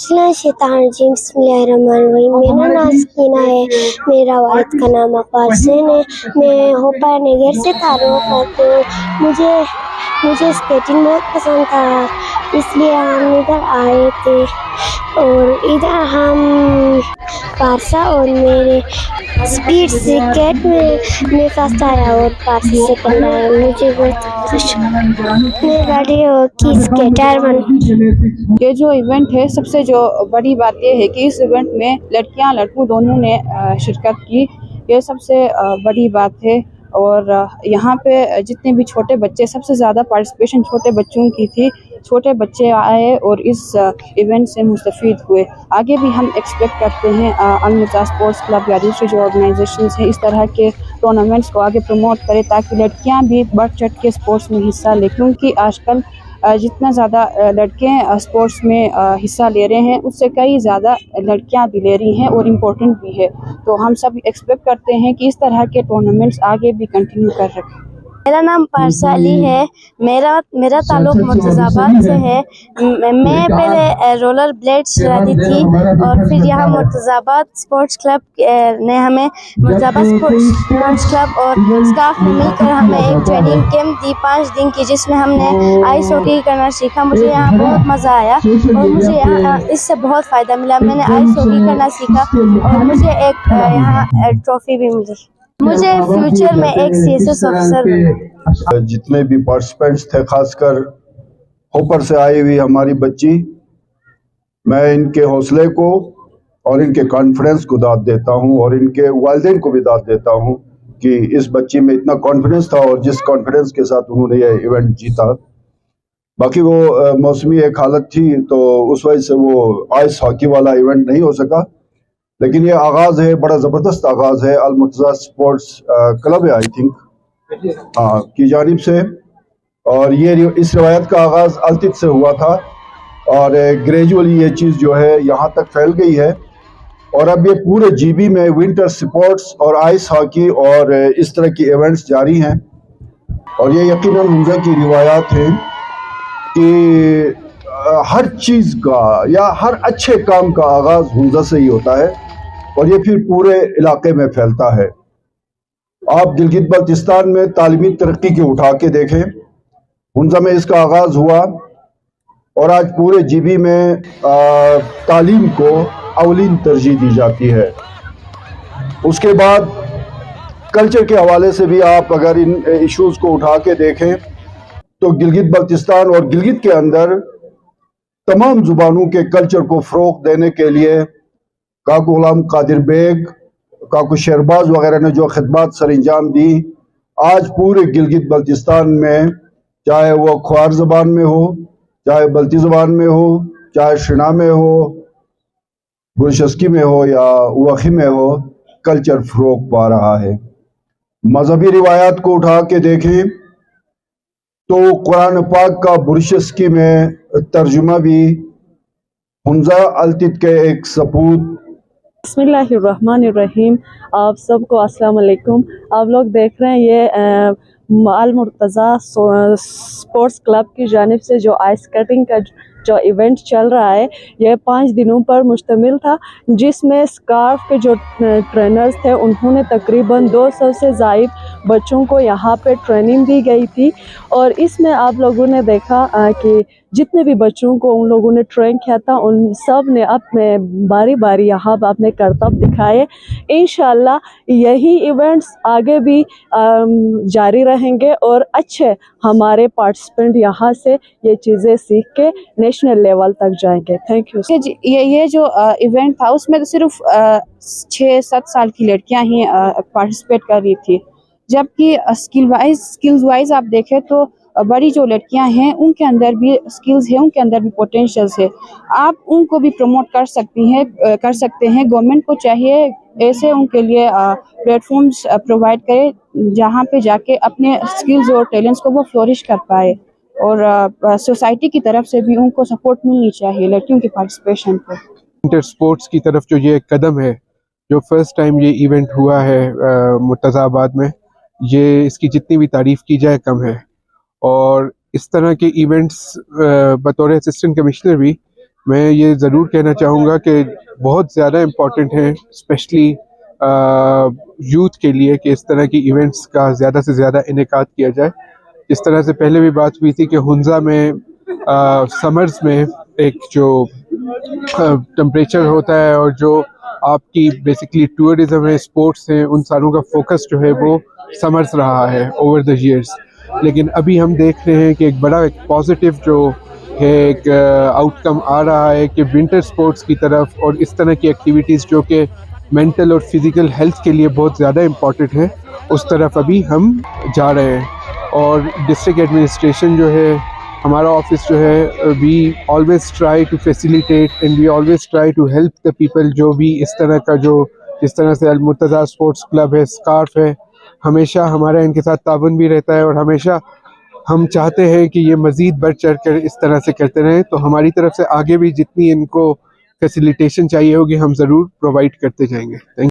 बिस्मिल्लाहिर्रहमानिर्रहीम, बिस्मिल्लाहिर्रहमानिर्रहीम। मेरा नाम सकीना है, मेरा वालिद का नाम अब्बास हुसैन है। मैं होपा नगर से ताल्लुक़ रखती हूँ। मुझे स्केटिंग बहुत पसंद था, इसलिए हम इधर आए थे और इधर हम पारसा और मेरे स्पीड स्केट में मैं फर्स्ट आया और पारसा सेकंड आया। मुझे बहुत खुश, मैं बड़ी हॉकी स्केटर बन। ये जो इवेंट है, सबसे जो बड़ी बात ये है कि इस इवेंट में लड़कियां लड़कों दोनों ने शिरकत की। ये सबसे बड़ी बात है। और यहाँ पे जितने भी छोटे बच्चे, सबसे ज़्यादा पार्टिसिपेशन छोटे बच्चों की थी। छोटे बच्चे आए और इस इवेंट से मुस्तफ़ीद हुए। आगे भी हम एक्सपेक्ट करते हैं अलमुत्ता स्पोर्ट्स क्लब या दूसरे जो ऑर्गेनाइजेशंस हैं इस तरह के टूर्नामेंट्स को आगे प्रमोट करें, ताकि लड़कियां भी बढ़ चढ़ के स्पोर्ट्स में हिस्सा लें। क्योंकि आजकल जितना ज़्यादा लड़के स्पोर्ट्स में हिस्सा ले रहे हैं, उससे कई ज़्यादा लड़कियां भी ले रही हैं और इम्पोर्टेंट भी है। तो हम सब एक्सपेक्ट करते हैं कि इस तरह के टूर्नामेंट्स आगे भी कंटिन्यू कर रखें। मेरा नाम पारसा अली है। मेरा ताल्लुक़ मुर्तज़ाबाद से है। मैं पहले रोलर ब्लेड्स चलाती थी और फिर यहाँ मुर्तज़ाबाद स्पोर्ट्स क्लब ने हमें मुर्तज़ाबाद स्पोर्ट्स क्लब और स्टाफ ने मिलकर हमें एक ट्रेनिंग कैंप दी 5 दिन की, जिसमें हमने आइस हॉकी करना सीखा। मुझे यहाँ बहुत मज़ा आया और मुझे यहाँ इससे बहुत फ़ायदा मिला। मैंने आइस हॉकी करना सीखा और मुझे एक यहाँ ट्रॉफ़ी भी मिली। मुझे फ्यूचर में एक CSS ऑफिसर बनना। जितने भी पार्टिसिपेंट्स थे, खासकर होपर से आई हुई हमारी बच्ची, मैं इनके हौसले को और इनके कॉन्फिडेंस को दाद देता हूं और इनके वालिदैन को भी दाद देता हूं कि इस बच्ची में इतना कॉन्फिडेंस था और जिस कॉन्फिडेंस के साथ उन्होंने ये इवेंट जीता। बाकी वो मौसमी एक हालत थी, तो उस वजह से वो आइस हॉकी वाला इवेंट नहीं हो सका। लेकिन ये आगाज़ है, बड़ा ज़बरदस्त आगाज़ है। अलमुत्ता स्पोर्ट्स क्लब है आई थिंक की जानिब से, और ये इस रवायत का आगाज़ अल्तित से हुआ था और ग्रेजुअली ये चीज़ जो है यहाँ तक फैल गई है और अब ये पूरे GB में विंटर स्पोर्ट्स और आइस हॉकी और इस तरह की इवेंट्स जारी हैं। और ये यकीनन हुंजा की रिवायात है कि हर चीज़ का या हर अच्छे काम का आगाज़ हुंजा से ही होता है और ये फिर पूरे इलाके में फैलता है। आप गिलगित बल्तिस्तान में तालीमी तरक्की के उठा के देखें, हुंजा में इसका आगाज़ हुआ और आज पूरे GB में तालीम को अवलीन तरजीह दी जाती है। उसके बाद कल्चर के हवाले से भी आप अगर इन इश्यूज़ को उठा के देखें तो गिलगित बल्तिस्तान और गिलगित के अंदर तमाम ज़ुबानों के कल्चर को फ़रोग़ देने के लिए काकू गुलाम कादिर बेग, काकू शहरबाज वगैरह ने जो खिदमत सर अंजाम दी, आज पूरे गिलगित बल्तिस्तान में, चाहे वो ख्वार ज़बान में हो, चाहे बल्ती ज़बान में हो, चाहे शिना में हो, बुलशस्की में हो या वखी में हो, कल्चर फ़रोग़ पा रहा है। मजहबी रिवायात को उठा के देखें तो कुरान पाक का बुरशस्की में तर्जुमा भी हुंजा अल्तित के एक सपूत। बिस्मिल्लाहिर्रहमानिर्रहीम। आप सबको अस्सलाम वालेकुम। आप लोग देख रहे हैं ये अलमुर्तज़ा स्पोर्ट्स क्लब की जानिब से जो आइस स्केटिंग का जो इवेंट चल रहा है, यह 5 दिनों पर मुश्तमिल था, जिसमें स्कार्फ के जो ट्रेनर्स थे उन्होंने तकरीबन 200 से ज़ायद बच्चों को यहाँ पे ट्रेनिंग दी गई थी। और इसमें आप लोगों ने देखा कि जितने भी बच्चों को उन लोगों ने ट्रेन किया था, उन सब ने अपने बारी बारी यहाँ पर अपने करतब दिखाए। इंशाल्लाह यही इवेंट्स आगे भी जारी रहेंगे और अच्छे हमारे पार्टिसिपेंट यहाँ से ये चीज़ें सीख के नेशनल लेवल तक जाएंगे। Thank you. ये जो इवेंट था उसमें तो सिर्फ 6-7 साल की लड़कियां ही पार्टिसिपेट कर रही थी, जबकि स्किल्स वाइज आप देखें तो बड़ी जो लड़कियां हैं उनके अंदर भी स्किल्स है, उनके अंदर भी पोटेंशियल्स है। आप उनको भी प्रमोट कर सकते हैं। गवर्नमेंट को चाहिए ऐसे उनके लिए प्लेटफॉर्म्स प्रोवाइड करे जहां पे जाके अपने स्किल्स और टैलेंट्स को वो फ्लोरिश कर पाए, और सोसाइटी की तरफ से भी उनको सपोर्ट मिलनी चाहिए लड़कियों की पार्टिसिपेशन को। इंटर स्पोर्ट्स की तरफ जो ये कदम है, जो फर्स्ट टाइम ये इवेंट हुआ है मुर्तज़ाबाद में, ये इसकी जितनी भी तारीफ़ की जाए कम है। और इस तरह के इवेंट्स बतौर असिस्टेंट कमिश्नर भी میں یہ ضرور کہنا چاہوں گا کہ بہت زیادہ امپورٹنٹ ہیں اسپیشلی یوتھ کے لیے کہ اس طرح کی ایونٹس کا زیادہ سے زیادہ انعقاد کیا جائے. اس طرح سے پہلے بھی بات ہوئی تھی کہ ہنزا میں سمرز میں ایک جو ٹمپریچر ہوتا ہے اور جو آپ کی بیسکلی ٹورزم ہے، اسپورٹس ہیں، ان ساروں کا فوکس جو ہے وہ سمرز رہا ہے اوور دا ایئرس. لیکن ابھی ہم دیکھ رہے ہیں کہ ایک بڑا ایک پازیٹیو جو ہے ایک آؤٹ کم آ رہا ہے کہ ونٹر اسپورٹس کی طرف اور اس طرح کی ایکٹیویٹیز جو کہ مینٹل اور فزیکل ہیلتھ کے لیے بہت زیادہ امپورٹنٹ ہے، اس طرف ابھی ہم جا رہے ہیں. اور ڈسٹرکٹ ایڈمنسٹریشن جو ہے، ہمارا آفس جو ہے، we always try to facilitate and we always try to help the people. جو بھی اس طرح کا جو جس طرح سے المرتضیٰ اسپورٹس کلب ہے، اسکارف ہے، ہمیشہ ہمارا ان کے ساتھ تعاون بھی رہتا ہے اور ہمیشہ ہم چاہتے ہیں کہ یہ مزید بڑھ چڑھ کر اس طرح سے کرتے رہیں. تو ہماری طرف سے آگے بھی جتنی ان کو فیسیلیٹیشن چاہیے ہوگی ہم ضرور پرووائڈ کرتے جائیں گے. تھینک